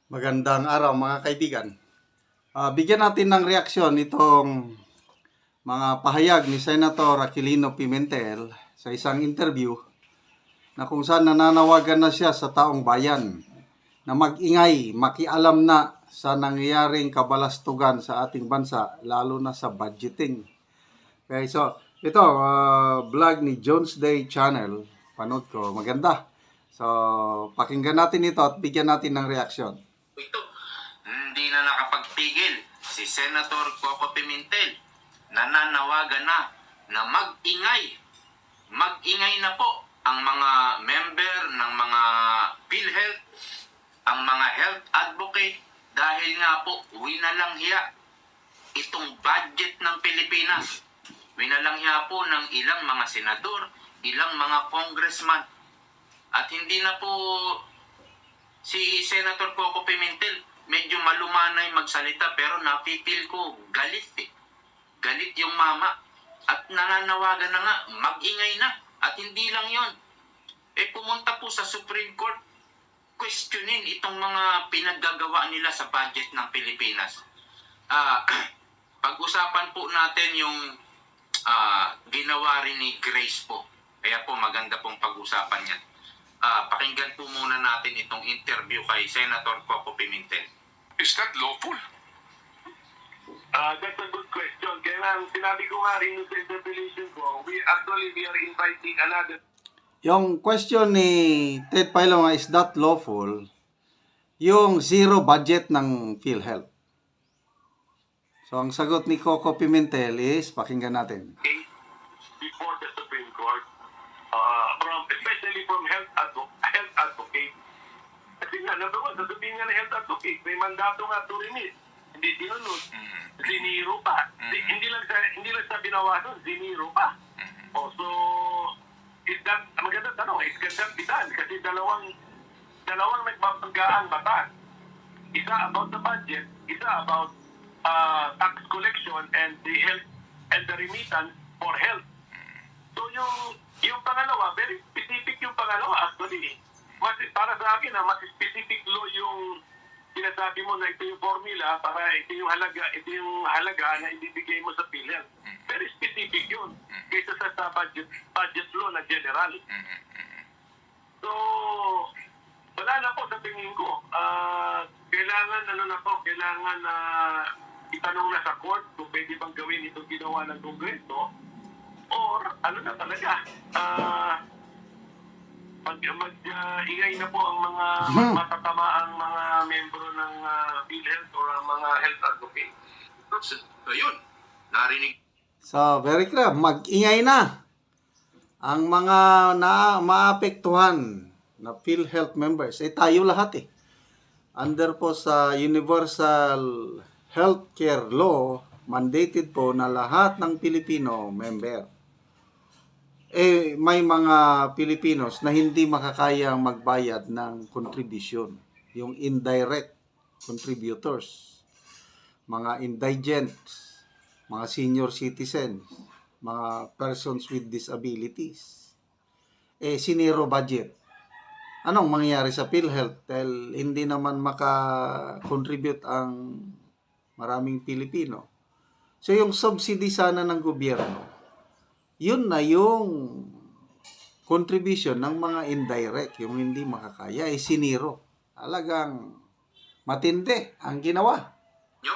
Magandang araw mga kaibigan. Bigyan natin ng reaksyon itong mga pahayag ni Senator Aquilino Pimentel sa isang interview na kung saan nananawagan na siya sa taong bayan na mag-ingay, makialam na sa nangyayaring kabalastugan sa ating bansa, lalo na sa budgeting. Okay, so ito, vlog ni Jones Day Channel, panood ko, maganda. So, pakinggan natin ito at bigyan natin ng reaksyon. Ito, hindi na nakapagpigil si Senator Coco Pimentel. Nananawagan na mag-ingay. Mag-ingay na po ang mga member ng mga PhilHealth, ang mga health advocate, dahil nga po winalang hiya itong budget ng Pilipinas. Winalang hiya po ng ilang mga senador, ilang mga congressman. At hindi na po si Senator Coco Pimentel medyo malumanay magsalita, pero napipil ko galit eh. Galit yung mama. At nananawagan na nga, mag-ingay na. At hindi lang yon. Pumunta po sa Supreme Court, questionin itong mga pinaggagawa nila sa budget ng Pilipinas. Pag-usapan po natin yung ginawa rin ni Grace po. Kaya po maganda pong pag-usapan yan. Pakinggan po muna natin itong interview kay Senator Coco Pimentel. Is that lawful? That's a good question. Kaya sinabi ko nga rin sa interpellation ko, we are inviting another. Yung question ni Ted Pailonga, is that lawful? Yung zero budget ng PhilHealth. So, ang sagot ni Coco Pimentel is, pakinggan natin. Before the Supreme Court, especially from health advocate. Kasi nga, number one, sasabihin nga ng health advocate, may mandato nga to remit. Hindi sinunod. Ziniro pa. Hindi lang sa binawasan, ziniro pa. So, is that, maganda tanong, is that bitan? Kasi dalawang nagpapanggaan batas. Isa about the budget, isa about tax collection and the health and the remittance for health. So yung pangalawa, very specific yung pangalawa actually. Para sa akin, mas specific law yung sinasabi mo na ito yung formula para ito yung halaga na ibibigay mo sa PhilHealth. Very specific yun kaysa sa budget law na general. So, wala na po sa tingin ko. Kailangan itanong na sa court kung pwede bang gawin itong ginawa ng Kongreso or ano na talaga, mag-ingay na po ang mga matatamaang mga membro ng PhilHealth or ang mga health advocate. So, yun. Narinig. So, very clear. Mag-ingay na ang mga maapektuhan na PhilHealth members. Tayo lahat eh. Under po sa Universal Healthcare Law, mandated po na lahat ng Pilipino member. May mga Pilipinos na hindi makakayang magbayad ng contribution. Yung indirect contributors, mga indigents, mga senior citizens, mga persons with disabilities. Siniro budget. Anong mangyayari sa PhilHealth? Dahil hindi naman maka-contribute ang maraming Pilipino. So yung subsidy sana ng gobyerno, yun na yung contribution ng mga indirect, yung hindi makakaya, siniro. Talagang matindi ang ginawa. Yo,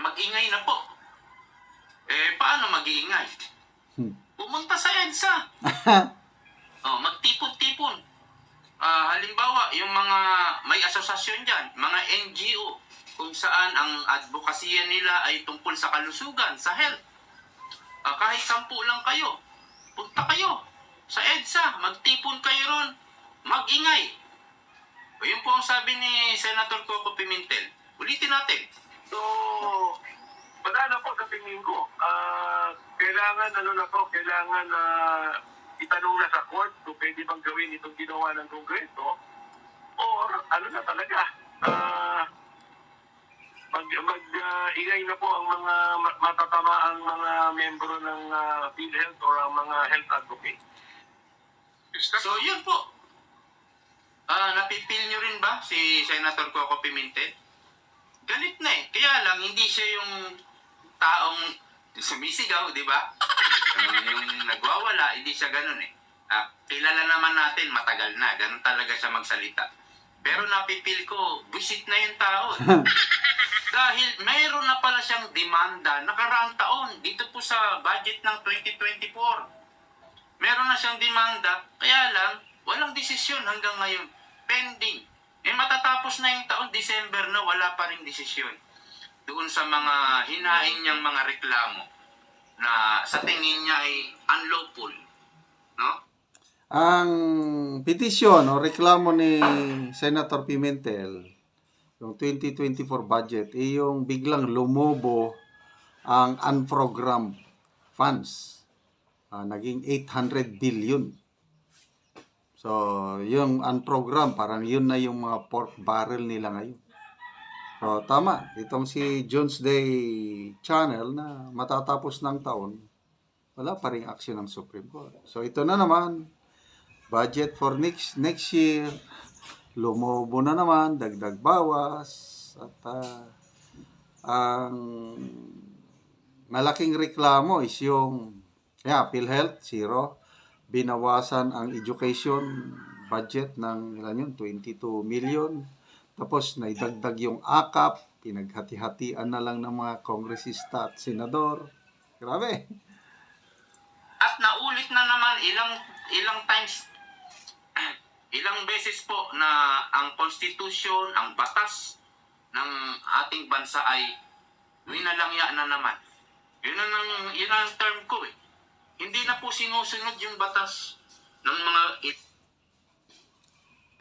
mag-ingay na po. Paano mag-iingay? Pumunta sa EDSA. Magtipon-tipon. Halimbawa, yung mga may asosasyon dyan, mga NGO, kung saan ang advokasya nila ay tungkol sa kalusugan, sa health. Kahit 10 lang kayo, punta kayo sa EDSA, magtipon kayo ron, mag-ingay. Yun po ang sabi ni Senator Coco Pimentel. Ulitin natin. So, wala na po sa tingin ko. Kailangan itanong na sa court kung pwede bang gawin itong ginawa ng Kongreso or ano na talaga, mag-ingay na po ang mga matatamaang mga membro ng PhilHealth or ang mga health advocate. So, yun po. Napipil nyo rin ba si Senator Coco Pimentel? Galit na eh. Kaya lang, hindi siya yung taong sumisigaw, di ba? Yung nagwawala, hindi siya ganun eh. Kilala naman natin, matagal na. Ganun talaga siya magsalita. Pero napipil ko, visit na yung tao. Dahil mayroon na pala siyang demanda nakaraang taon dito po sa budget ng 2024. Meron na siyang demanda, kaya lang, walang desisyon hanggang ngayon. Pending. Matatapos na yung taon, December na, wala pa rin desisyon. Doon sa mga hinaing niyang mga reklamo na sa tingin niya ay unlawful. No? Ang petisyon o reklamo ni Senator Pimentel, yung 2024 budget, yung biglang lumobo ang unprogrammed funds. Naging 800 billion. So, yung unprogrammed, parang yun na yung mga pork barrel nila ngayon. So, tama. Itong si Jones Day Channel na matatapos ng taon, wala pa rin aksyon ng Supreme Court. So, ito na naman, budget for next year, lumobo na naman, dagdag bawas, at ang malaking reklamo is yung PhilHealth, zero. Binawasan ang education budget ng 22 million. Tapos naidagdag yung AKAP, pinaghati-hatian na lang ng mga kongresista at senador. Grabe. At naulit na naman ilang times, ilang beses po na ang konstitusyon, ang batas ng ating bansa ay winalangya na naman. Yun ang term ko eh. Hindi na po sinusunod yung batas ng mga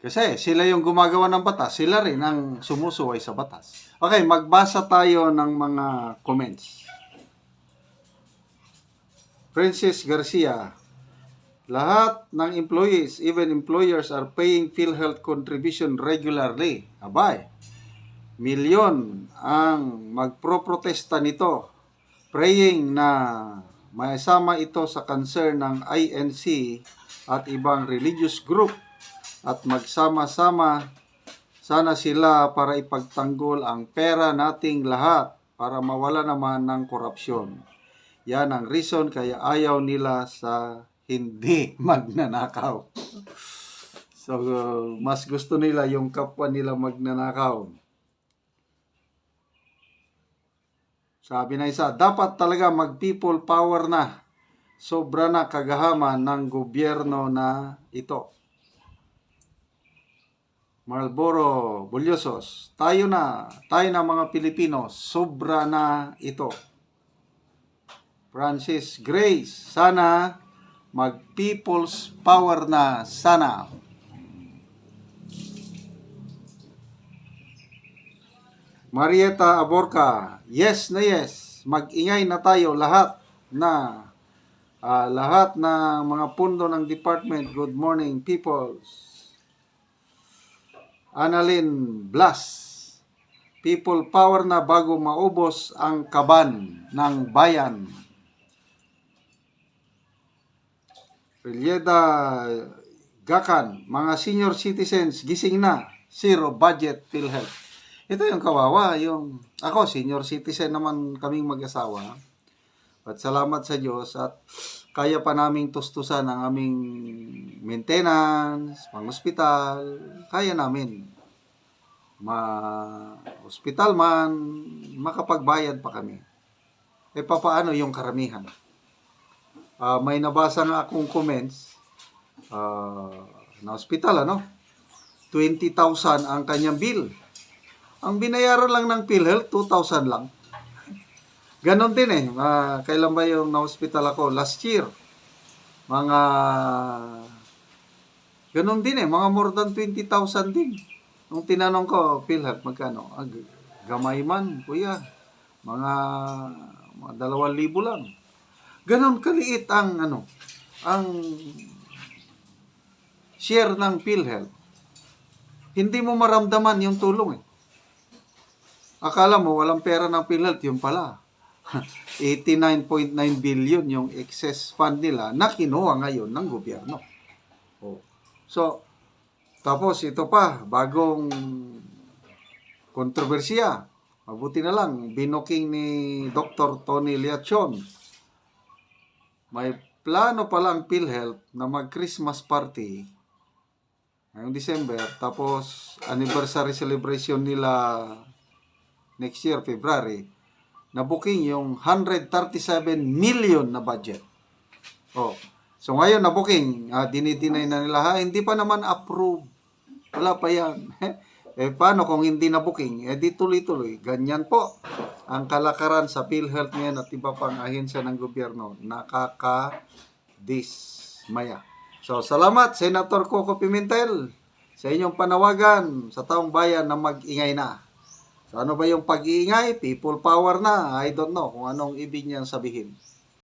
Kasi sila yung gumagawa ng batas, sila rin ang sumusuway sa batas. Okay, magbasa tayo ng mga comments. Princess Garcia, lahat ng employees, even employers are paying PhilHealth contribution regularly. Abay, milyon ang magproprotesta nito, praying na maisama ito sa concern ng INC at ibang religious group at magsama-sama sana sila para ipagtanggol ang pera nating lahat para mawala naman ng korupsyon. Yan ang reason kaya ayaw nila sa hindi magnanakaw. So, mas gusto nila yung kapwa nila magnanakaw. Sabi na isa, dapat talaga mag-people power na. Sobra na kagahaman ng gobyerno na ito. Marlboro Bulyosos, tayo na mga Pilipino, sobra na ito. Francis Grace, sana mag-people's power na sana. Marieta Aborca, yes na yes, mag-ingay na tayo lahat ng mga pundo ng department. Good morning, peoples. Annalyn Blas, people power na bago maubos ang kaban ng bayan. Rilyeda Gakan, mga senior citizens, gising na, zero budget PhilHealth. Ito yung kawawa, yung ako, senior citizen naman kaming mag-asawa. At salamat sa Diyos at kaya pa naming tustusan ang aming maintenance, pang-hospital, kaya namin. Ma-hospital man, makapagbayad pa kami. Papaano yung karamihan? May nabasa nga akong comments na hospital, 20,000 ang kanyang bill. Ang binayaran lang ng PhilHealth, 2,000 lang. Ganon din eh. Kailan ba yung na-hospital ako? Last year. Ganon din eh. Mga more than 20,000 din. Nung tinanong ko, PhilHealth, magkano? Gamay man, kuya. Mga 2,000 lang. Ganon kaliit ang share ng PhilHealth. Hindi mo maramdaman yung tulong eh. Akala mo walang pera ng PhilHealth, yung pala. 89.9 billion yung excess fund nila na kinuha ngayon ng gobyerno. So, Tapos ito pa, bagong kontrobersiya. Mabuti na lang, binuking ni Dr. Tony Liachon. May plano palang PhilHealth na mag-Christmas party ngayong December. Tapos anniversary celebration nila next year, February. Na booking yung 137 million na budget. Oh. So ngayon na booking, dinidinay na nila, hindi pa naman approve. Wala pa yan. Paano kung hindi na booking? Di tuloy-tuloy. Ganyan po ang kalakaran sa PhilHealth ngayon at iba pang ahensya ng gobyerno. Nakakadismaya. So, salamat, Senator Coco Pimentel, sa inyong panawagan sa taong bayan na mag-ingay na. So, ano ba yung pag-iingay? People power na. I don't know kung anong ibig niyang sabihin.